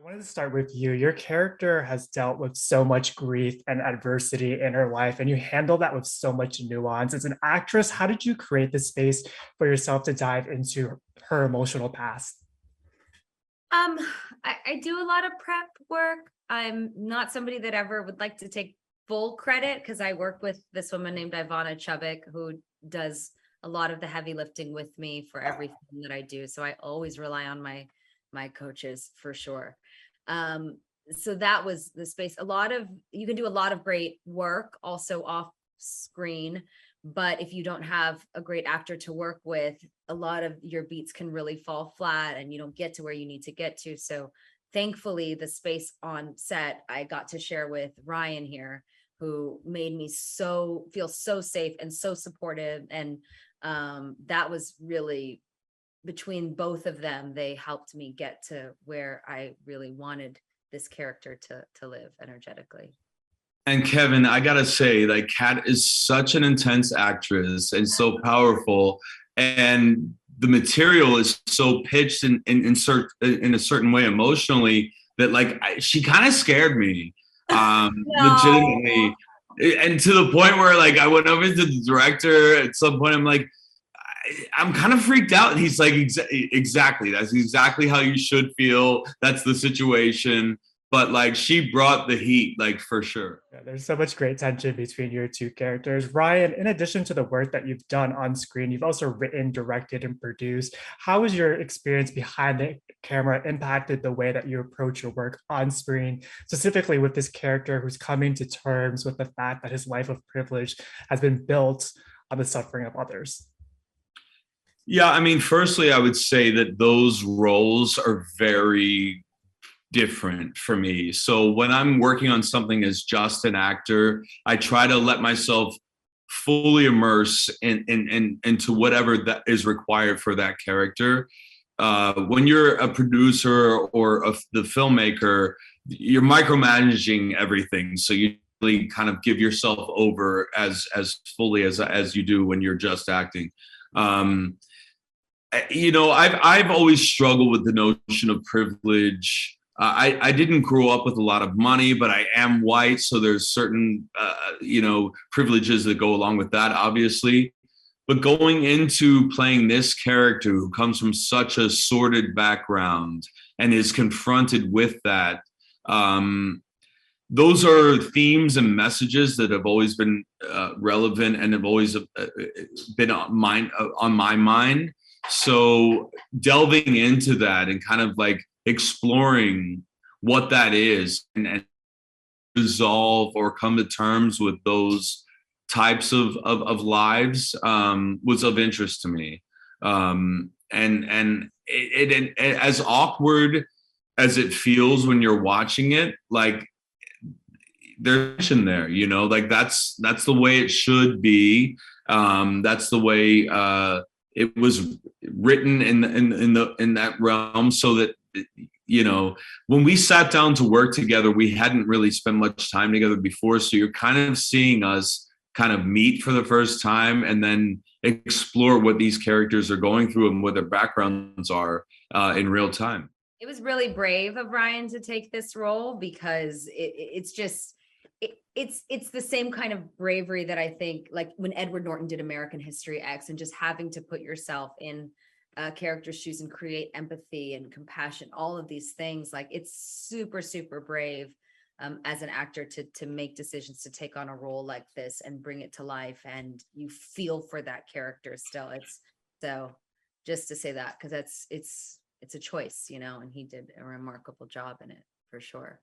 wanted to start with you. Your character has dealt with so much grief and adversity in her life, and you handle that with so much nuance. As an actress, how did you create the space for yourself to dive into her emotional past? Um, I do a lot of prep work. I'm not somebody that ever would like to take full credit because I work with this woman named Ivana Chubbuck who does a lot of the heavy lifting with me for everything that I do. So I always rely on my coaches for sure. So that was the space. A lot of you can do a lot of great work also off screen, but if you don't have a great actor to work with, a lot of your beats can really fall flat and you don't get to where you need to get to. So thankfully the space on set I got to share with Ryan here, who made me feel so safe and so supportive. And that was really between both of them, they helped me get to where I really wanted this character to live energetically. And Kevin, I gotta say, like, Kat is such an intense actress and so powerful, and the material is so pitched in a certain way emotionally that, like, she kind of scared me, No. legitimately, and to the point where, like, I went over to the director at some point. I'm like, I'm kind of freaked out, and he's like, exactly, that's exactly how you should feel. That's the situation. But like, she brought the heat, like, for sure. Yeah, there's so much great tension between your two characters. Ryan, in addition to the work that you've done on screen, you've also written, directed, and produced. How has your experience behind the camera impacted the way that you approach your work on screen, specifically with this character who's coming to terms with the fact that his life of privilege has been built on the suffering of others? Yeah, I mean, firstly, I would say that those roles are very different for me. So when I'm working on something as just an actor, I try to let myself fully immerse into whatever that is required for that character. When you're a producer or the filmmaker, you're micromanaging everything. So you really kind of give yourself over as fully as you do when you're just acting. Um, I've always struggled with the notion of privilege. I didn't grow up with a lot of money, but I am white, so there's certain privileges that go along with that, obviously. But going into playing this character who comes from such a sordid background and is confronted with that, those are themes and messages that have always been relevant and have always been on my mind. So delving into that and kind of like exploring what that is and resolve or come to terms with those types of lives was of interest to me. And it as awkward as it feels when you're watching it, like, there's tension there, like that's the way it should be. That's the way it was written in that realm, so that when we sat down to work together, we hadn't really spent much time together before. So you're kind of seeing us kind of meet for the first time and then explore what these characters are going through and what their backgrounds are in real time. It was really brave of Ryan to take this role because it's the same kind of bravery that I think, like when Edward Norton did American History X, and just having to put yourself in a character's shoes and create empathy and compassion, all of these things. Like, it's super, super brave as an actor to make decisions to take on a role like this and bring it to life, and you feel for that character still. It's so just to say that, because it's a choice, and he did a remarkable job in it for sure.